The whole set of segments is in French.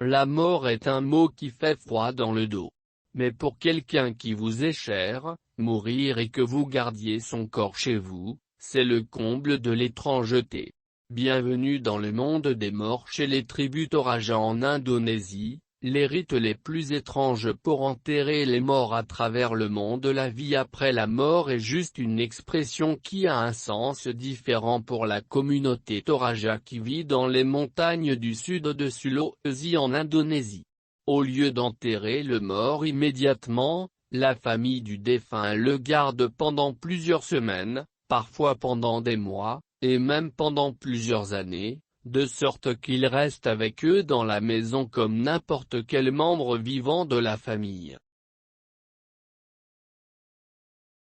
La mort est un mot qui fait froid dans le dos. Mais pour quelqu'un qui vous est cher, mourir et que vous gardiez son corps chez vous, c'est le comble de l'étrangeté. Bienvenue dans le monde des morts chez les tribus Toraja en Indonésie. Les rites les plus étranges pour enterrer les morts à travers le monde. La vie après la mort est juste une expression qui a un sens différent pour la communauté Toraja qui vit dans les montagnes du sud de Sulawesi en Indonésie. Au lieu d'enterrer le mort immédiatement, la famille du défunt le garde pendant plusieurs semaines, parfois pendant des mois, et même pendant plusieurs années, de sorte qu'il reste avec eux dans la maison comme n'importe quel membre vivant de la famille.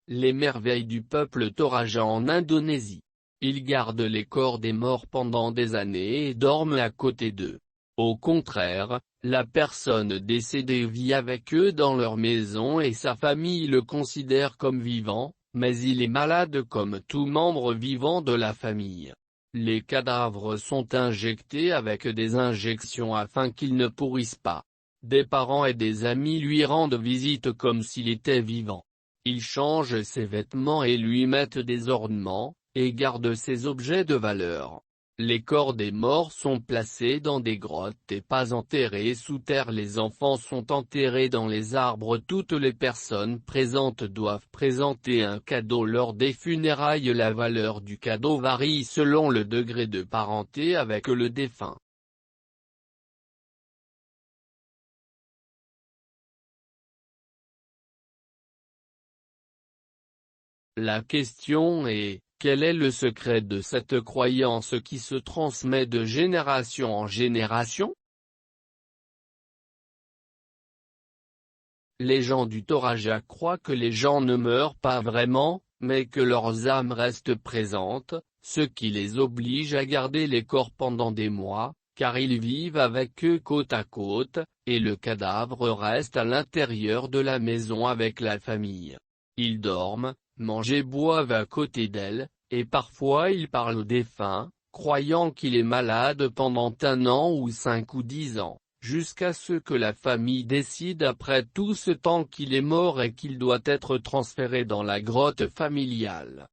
Les merveilles du peuple Toraja en Indonésie. Ils gardent les corps des morts pendant des années et dorment à côté d'eux. Au contraire, la personne décédée vit avec eux dans leur maison et sa famille le considère comme vivant, mais il est malade comme tout membre vivant de la famille. Les cadavres sont injectés avec des injections afin qu'ils ne pourrissent pas. Des parents et des amis lui rendent visite comme s'il était vivant. Ils changent ses vêtements et lui mettent des ornements, et gardent ses objets de valeur. Les corps des morts sont placés dans des grottes et pas enterrés sous terre. Les enfants sont enterrés dans les arbres. Toutes les personnes présentes doivent présenter un cadeau lors des funérailles. La valeur du cadeau varie selon le degré de parenté avec le défunt. La question est, quel est le secret de cette croyance qui se transmet de génération en génération? Les gens du Toraja croient que les gens ne meurent pas vraiment, mais que leurs âmes restent présentes, ce qui les oblige à garder les corps pendant des mois, car ils vivent avec eux côte à côte, et le cadavre reste à l'intérieur de la maison avec la famille. Ils dorment, mangent et boivent à côté d'elle, et parfois ils parlent au défunt, croyant qu'il est malade pendant 1 an ou 5 ou 10 ans, jusqu'à ce que la famille décide après tout ce temps qu'il est mort et qu'il doit être transféré dans la grotte familiale.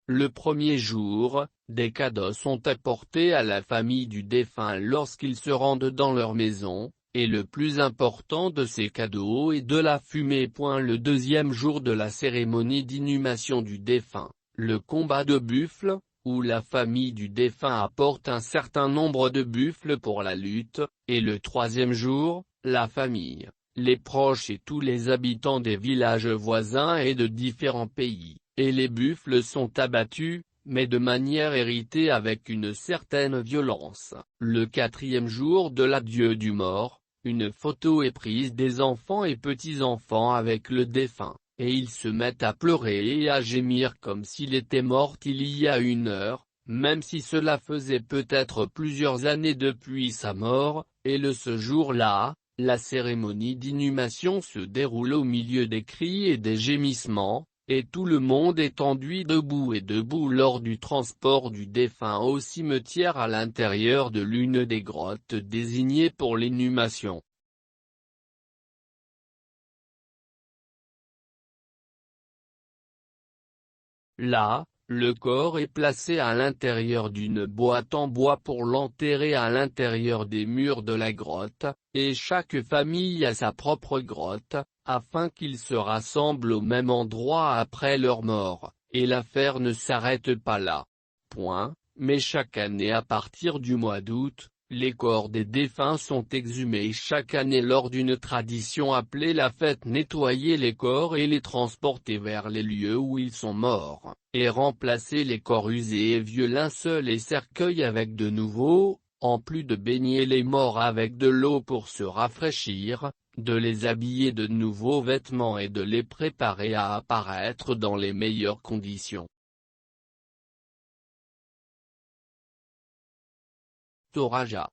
Le premier jour, des cadeaux sont apportés à la famille du défunt lorsqu'ils se rendent dans leur maison, et le plus important de ces cadeaux est de la fumée. Le deuxième jour de la cérémonie d'inhumation du défunt, le combat de buffles, où la famille du défunt apporte un certain nombre de buffles pour la lutte, et le troisième jour, la famille, les proches et tous les habitants des villages voisins et de différents pays, et les buffles sont abattus, mais de manière héritée avec une certaine violence. Le quatrième jour de l'adieu du mort, une photo est prise des enfants et petits-enfants avec le défunt, et ils se mettent à pleurer et à gémir comme s'il était mort il y a 1 heure, même si cela faisait peut-être plusieurs années depuis sa mort, et ce jour-là, la cérémonie d'inhumation se déroule au milieu des cris et des gémissements, et tout le monde est enduit debout et debout lors du transport du défunt au cimetière à l'intérieur de l'une des grottes désignées pour l'inhumation. Là, le corps est placé à l'intérieur d'une boîte en bois pour l'enterrer à l'intérieur des murs de la grotte, et chaque famille a sa propre grotte, afin qu'ils se rassemblent au même endroit après leur mort, et l'affaire ne s'arrête pas là. Mais chaque année à partir du mois d'août, les corps des défunts sont exhumés chaque année lors d'une tradition appelée la fête. Nettoyer les corps et les transporter vers les lieux où ils sont morts, et remplacer les corps usés et vieux linceuls et cercueils avec de nouveaux, en plus de baigner les morts avec de l'eau pour se rafraîchir, de les habiller de nouveaux vêtements et de les préparer à apparaître dans les meilleures conditions. Toraja.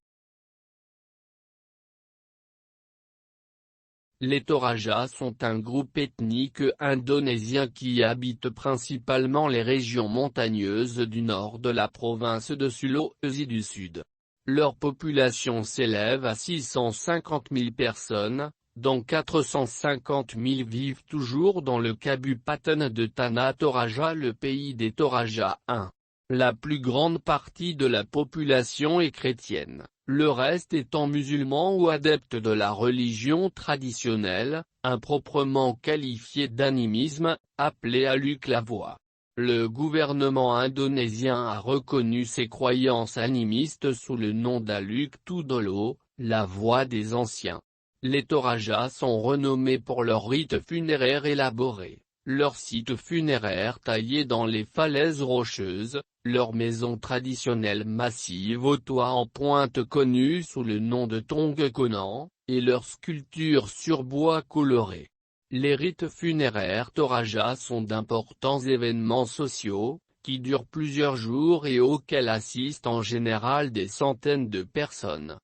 Les Toraja sont un groupe ethnique indonésien qui habite principalement les régions montagneuses du nord de la province de Sulawesi du Sud. Leur population s'élève à 650 000 personnes, dont 450 000 vivent toujours dans le Kabupaten de Tanah Toraja, le pays des Toraja 1. La plus grande partie de la population est chrétienne, le reste étant musulman ou adepte de la religion traditionnelle, improprement qualifiée d'animisme, appelé Aluk Lavoie. Le gouvernement indonésien a reconnu ces croyances animistes sous le nom d'Aluk Tudolo, la voix des anciens. Les Toraja sont renommés pour leurs rites funéraires élaborés, leurs sites funéraires taillés dans les falaises rocheuses, leurs maisons traditionnelles massives aux toits en pointe connues sous le nom de Tong Konan, et leurs sculptures sur bois coloré. Les rites funéraires Toraja sont d'importants événements sociaux, qui durent plusieurs jours et auxquels assistent en général des centaines de personnes.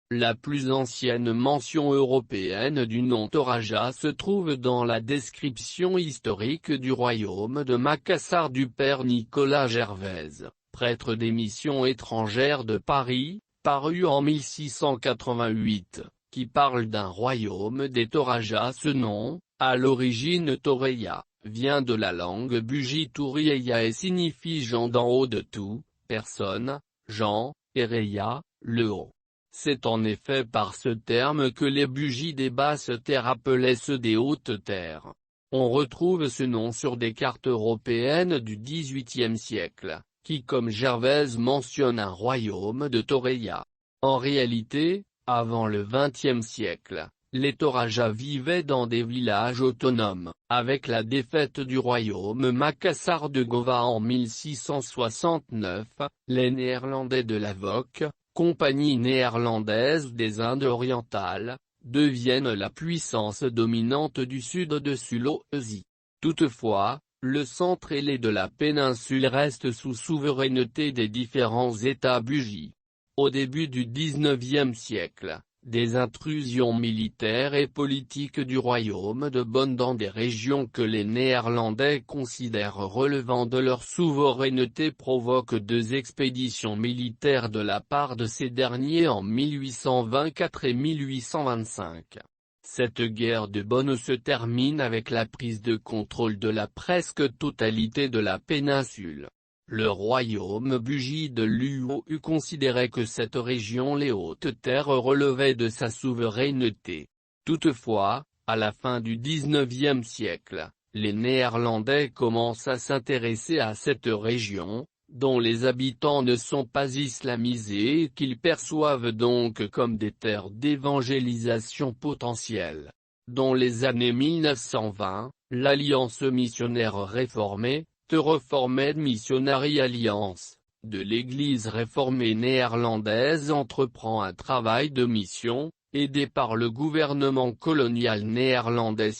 La plus ancienne mention européenne du nom Toraja se trouve dans la description historique du royaume de Macassar du père Nicolas Gervaise, prêtre des missions étrangères de Paris, paru en 1688, qui parle d'un royaume des Toraja. Ce nom, à l'origine Toreya, vient de la langue Buji Tourieya et signifie Jean d'en haut de tout, personne, Jean, et Reya, le haut. C'est en effet par ce terme que les Bugis des basses terres appelaient ceux des hautes terres. On retrouve ce nom sur des cartes européennes du XVIIIe siècle, qui comme Gervaise mentionne un royaume de Toreya. En réalité, avant le XXe siècle, les Toraja vivaient dans des villages autonomes. Avec la défaite du royaume Macassar de Gova en 1669, les Néerlandais de la VOC, Compagnie néerlandaise des Indes orientales, deviennent la puissance dominante du sud de Sulawesi. Toutefois, le centre ailé de la péninsule reste sous souveraineté des différents États Bugis. Au début du XIXe siècle, des intrusions militaires et politiques du royaume de Bonn dans des régions que les Néerlandais considèrent relevant de leur souveraineté provoquent 2 expéditions militaires de la part de ces derniers en 1824 et 1825. Cette guerre de Bonn se termine avec la prise de contrôle de la presque totalité de la péninsule. Le royaume Buji de l'UOU considérait que cette région, les Hautes-Terres, relevait de sa souveraineté. Toutefois, à la fin du XIXe siècle, les Néerlandais commencent à s'intéresser à cette région, dont les habitants ne sont pas islamisés et qu'ils perçoivent donc comme des terres d'évangélisation potentielles. Dans les années 1920, l'Alliance missionnaire réformée, The Reformed Missionary Alliance, de l'Église réformée néerlandaise entreprend un travail de mission, aidé par le gouvernement colonial néerlandais.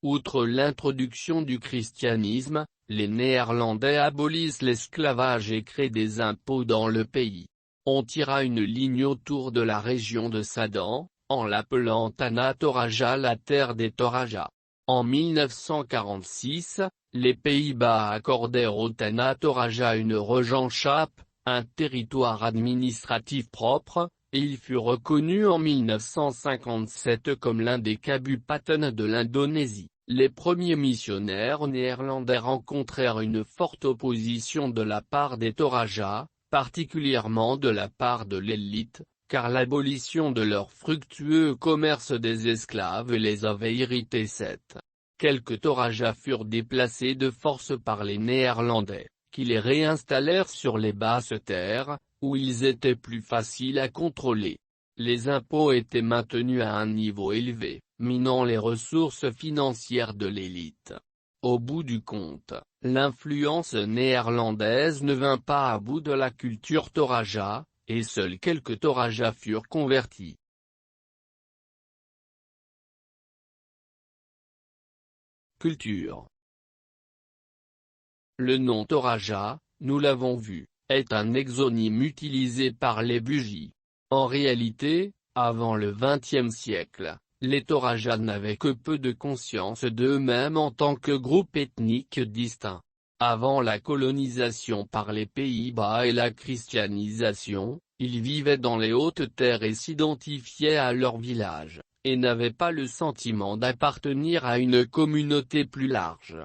Outre l'introduction du christianisme, les Néerlandais abolissent l'esclavage et créent des impôts dans le pays. On tira une ligne autour de la région de Sadan, en l'appelant Tanah Toraja, la terre des Toraja. En 1946, les Pays-Bas accordèrent au Tanah Toraja une regentschap, un territoire administratif propre, et il fut reconnu en 1957 comme l'un des Kabupaten de l'Indonésie. Les premiers missionnaires néerlandais rencontrèrent une forte opposition de la part des Toraja, particulièrement de la part de l'élite, car l'abolition de leur fructueux commerce des esclaves les avait irrités. Quelques Toraja furent déplacés de force par les Néerlandais, qui les réinstallèrent sur les basses terres, où ils étaient plus faciles à contrôler. Les impôts étaient maintenus à un niveau élevé, minant les ressources financières de l'élite. Au bout du compte, l'influence néerlandaise ne vint pas à bout de la culture Toraja, et seuls quelques Toraja furent convertis. Culture. Le nom Toraja, nous l'avons vu, est un exonyme utilisé par les Bugis. En réalité, avant le XXe siècle, les Toraja n'avaient que peu de conscience d'eux-mêmes en tant que groupe ethnique distinct. Avant la colonisation par les Pays-Bas et la christianisation, ils vivaient dans les hautes terres et s'identifiaient à leur village, et n'avaient pas le sentiment d'appartenir à une communauté plus large.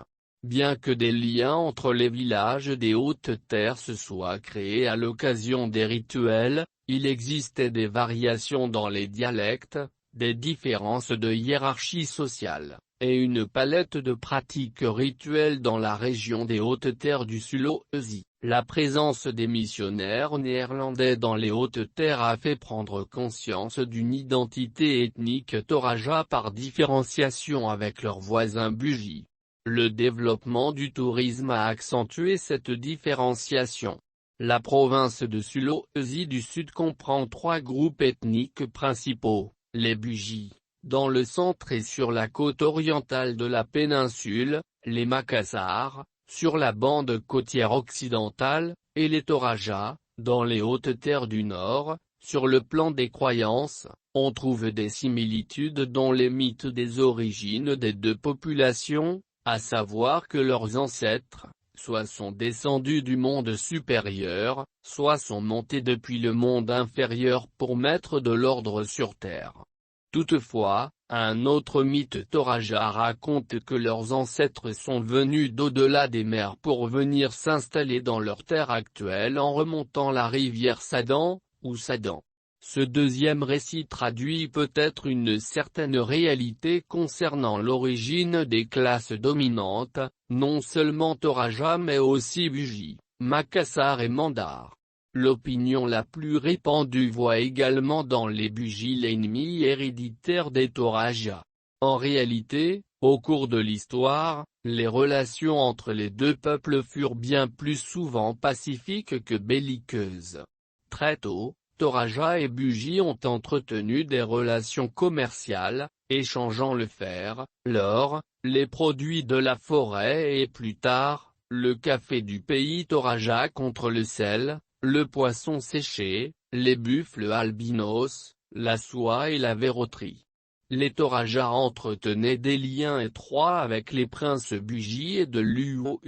Bien que des liens entre les villages des hautes terres se soient créés à l'occasion des rituels, il existait des variations dans les dialectes, des différences de hiérarchie sociale, et une palette de pratiques rituelles dans la région des hautes terres du Sulawesi. La présence des missionnaires néerlandais dans les hautes terres a fait prendre conscience d'une identité ethnique Toraja par différenciation avec leurs voisins Bugis. Le développement du tourisme a accentué cette différenciation. La province de Sulawesi du Sud comprend 3 groupes ethniques principaux, les Bugis, dans le centre et sur la côte orientale de la péninsule, les Makassar, sur la bande côtière occidentale, et les Toraja, dans les hautes terres du Nord. Sur le plan des croyances, on trouve des similitudes dans les mythes des origines des 2 populations, à savoir que leurs ancêtres, soit sont descendus du monde supérieur, soit sont montés depuis le monde inférieur pour mettre de l'ordre sur terre. Toutefois, un autre mythe Toraja raconte que leurs ancêtres sont venus d'au-delà des mers pour venir s'installer dans leur terre actuelle en remontant la rivière Sadan, ou Sadan. Ce deuxième récit traduit peut-être une certaine réalité concernant l'origine des classes dominantes, non seulement Toraja mais aussi Bugis, Makassar et Mandar. L'opinion la plus répandue voit également dans les Bugis l'ennemi héréditaire des Toraja. En réalité, au cours de l'histoire, les relations entre les 2 peuples furent bien plus souvent pacifiques que belliqueuses. Très tôt, Toraja et Bugis ont entretenu des relations commerciales, échangeant le fer, l'or, les produits de la forêt et plus tard, le café du pays Toraja contre le sel, le poisson séché, les buffles albinos, la soie et la verroterie. Les Toraja entretenaient des liens étroits avec les princes Bugis et de l'UOU.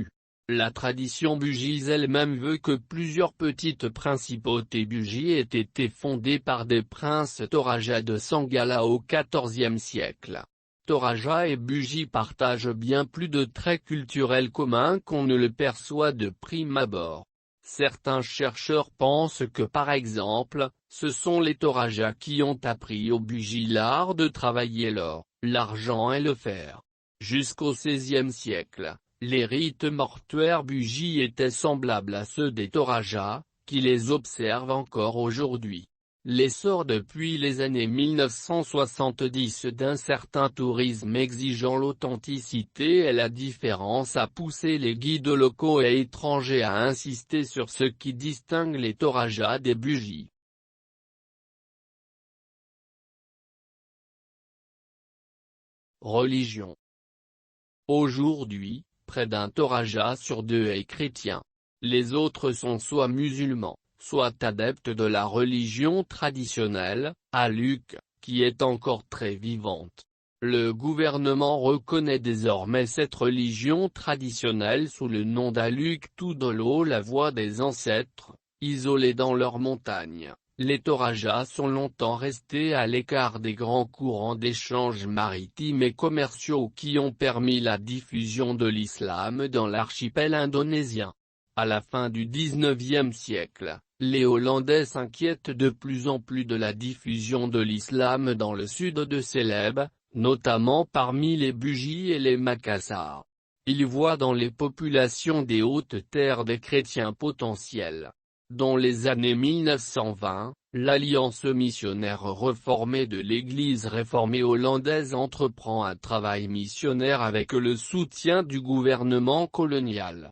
La tradition Bugis elle-même veut que plusieurs petites principautés Bugis aient été fondées par des princes Toraja de Sangala au XIVe siècle. Toraja et Bugis partagent bien plus de traits culturels communs qu'on ne le perçoit de prime abord. Certains chercheurs pensent que par exemple, ce sont les Toraja qui ont appris aux Bugis l'art de travailler l'or, l'argent et le fer. Jusqu'au XVIe siècle, les rites mortuaires Bugis étaient semblables à ceux des Toraja, qui les observent encore aujourd'hui. L'essor depuis les années 1970 d'un certain tourisme exigeant l'authenticité et la différence a poussé les guides locaux et étrangers à insister sur ce qui distingue les Toraja des Bugis. Religion. Aujourd'hui, près d'un Toraja sur 2 est chrétien. Les autres sont soit musulmans, soit adeptes de la religion traditionnelle, Aluk, qui est encore très vivante. Le gouvernement reconnaît désormais cette religion traditionnelle sous le nom d'Aluk Tudolo, la voie des ancêtres, isolés dans leurs montagnes. Les Toraja sont longtemps restés à l'écart des grands courants d'échanges maritimes et commerciaux qui ont permis la diffusion de l'islam dans l'archipel indonésien. À la fin du XIXe siècle, les Hollandais s'inquiètent de plus en plus de la diffusion de l'islam dans le sud de Célèbes, notamment parmi les Bugis et les Makassar. Ils voient dans les populations des hautes terres des chrétiens potentiels. Dans les années 1920, l'Alliance missionnaire réformée de l'Église réformée hollandaise entreprend un travail missionnaire avec le soutien du gouvernement colonial.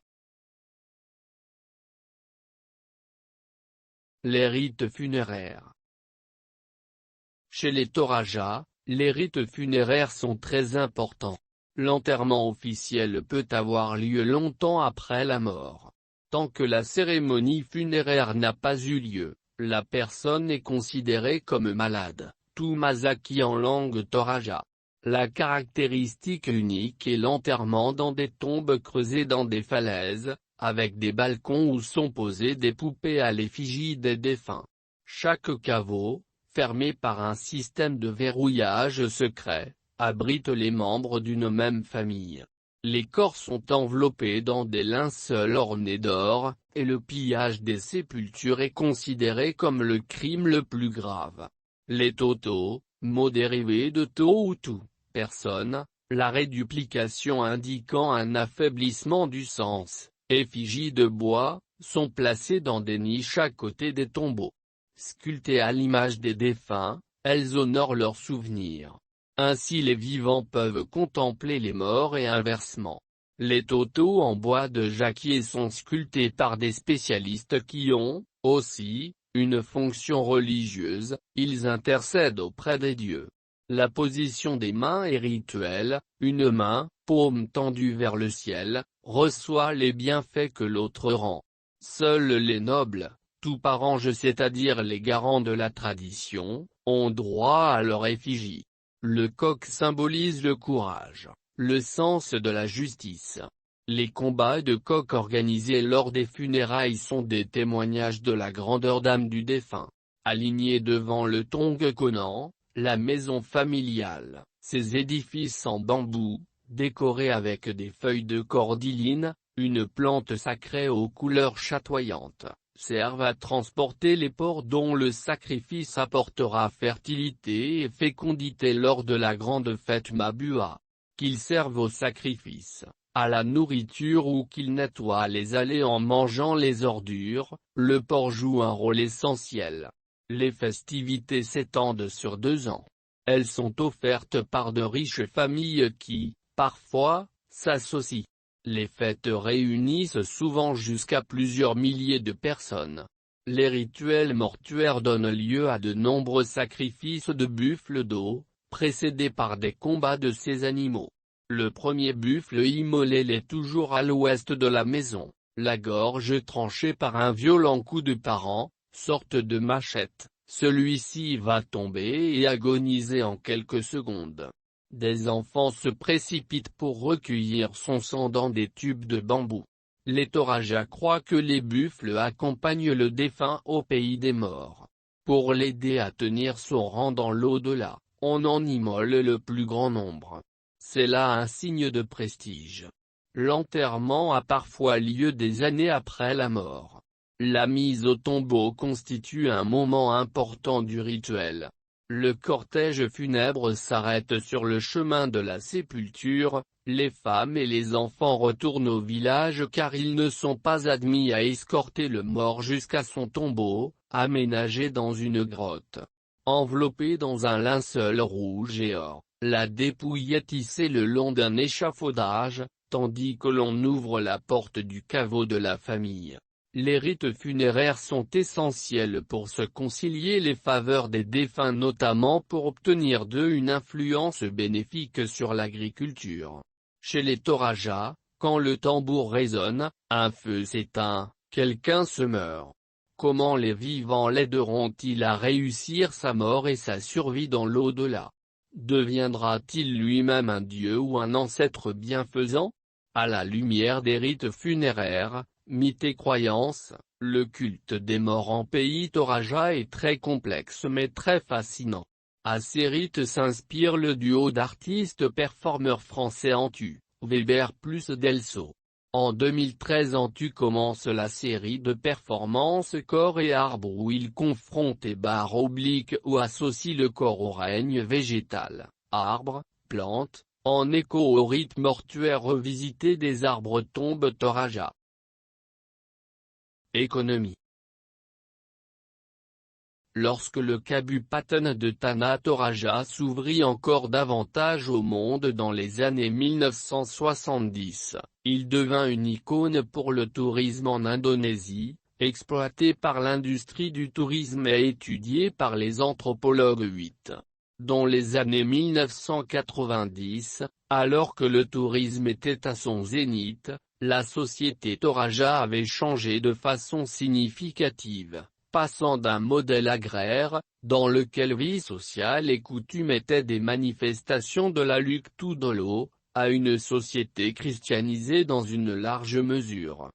Les rites funéraires. Chez les Toraja, les rites funéraires sont très importants. L'enterrement officiel peut avoir lieu longtemps après la mort. Tant que la cérémonie funéraire n'a pas eu lieu, la personne est considérée comme malade, Tumazaki en langue toraja. La caractéristique unique est l'enterrement dans des tombes creusées dans des falaises, avec des balcons où sont posées des poupées à l'effigie des défunts. Chaque caveau, fermé par un système de verrouillage secret, abrite les membres d'une même famille. Les corps sont enveloppés dans des linceuls ornés d'or, et le pillage des sépultures est considéré comme le crime le plus grave. Les toto, mot dérivé de to ou tu, personne, la réduplication indiquant un affaiblissement du sens, effigies de bois, sont placées dans des niches à côté des tombeaux. Sculptées à l'image des défunts, elles honorent leurs souvenirs. Ainsi les vivants peuvent contempler les morts et inversement. Les totos en bois de jacquier sont sculptés par des spécialistes qui ont, aussi, une fonction religieuse, ils intercèdent auprès des dieux. La position des mains est rituelle, une main, paume tendue vers le ciel, reçoit les bienfaits que l'autre rend. Seuls les nobles, tout parange c'est-à-dire les garants de la tradition, ont droit à leur effigie. Le coq symbolise le courage, le sens de la justice. Les combats de coq organisés lors des funérailles sont des témoignages de la grandeur d'âme du défunt. Alignés devant le Tongkonan, la maison familiale, ces édifices en bambou, décorés avec des feuilles de cordyline, une plante sacrée aux couleurs chatoyantes, servent à transporter les porcs dont le sacrifice apportera fertilité et fécondité lors de la grande fête Mabua. Qu'ils servent au sacrifice, à la nourriture ou qu'ils nettoient les allées en mangeant les ordures, le porc joue un rôle essentiel. Les festivités s'étendent sur 2 ans. Elles sont offertes par de riches familles qui, parfois, s'associent. Les fêtes réunissent souvent jusqu'à plusieurs milliers de personnes. Les rituels mortuaires donnent lieu à de nombreux sacrifices de buffles d'eau, précédés par des combats de ces animaux. Le premier buffle immolé est toujours à l'ouest de la maison, la gorge tranchée par un violent coup de parent, sorte de machette. Celui-ci va tomber et agoniser en quelques secondes. Des enfants se précipitent pour recueillir son sang dans des tubes de bambou. Les Toraja croient que les buffles accompagnent le défunt au pays des morts. Pour l'aider à tenir son rang dans l'au-delà, on en immole le plus grand nombre. C'est là un signe de prestige. L'enterrement a parfois lieu des années après la mort. La mise au tombeau constitue un moment important du rituel. Le cortège funèbre s'arrête sur le chemin de la sépulture, les femmes et les enfants retournent au village car ils ne sont pas admis à escorter le mort jusqu'à son tombeau, aménagé dans une grotte. Enveloppée dans un linceul rouge et or, la dépouille est hissée le long d'un échafaudage, tandis que l'on ouvre la porte du caveau de la famille. Les rites funéraires sont essentiels pour se concilier les faveurs des défunts, notamment pour obtenir d'eux une influence bénéfique sur l'agriculture. Chez les Toraja, quand le tambour résonne, un feu s'éteint, quelqu'un se meurt. Comment les vivants l'aideront-ils à réussir sa mort et sa survie dans l'au-delà? Deviendra-t-il lui-même un dieu ou un ancêtre bienfaisant? À la lumière des rites funéraires, mythes et croyances, le culte des morts en pays Toraja est très complexe mais très fascinant. À ces rites s'inspire le duo d'artistes performeurs français Antu, Weber plus Delso. En 2013 Antu commence la série de performances corps et arbre où il confronte et barre oblique ou associe le corps au règne végétal, arbre, plante, en écho au rite mortuaire revisité des arbres tombes Toraja. Économie. Lorsque le Kabupaten de Tanah Toraja s'ouvrit encore davantage au monde dans les années 1970, il devint une icône pour le tourisme en Indonésie, exploité par l'industrie du tourisme et étudié par les anthropologues 8. Dans les années 1990, alors que le tourisme était à son zénith, la société Toraja avait changé de façon significative, passant d'un modèle agraire, dans lequel vie sociale et coutume étaient des manifestations de la lutte tout de l'eau, à une société christianisée dans une large mesure.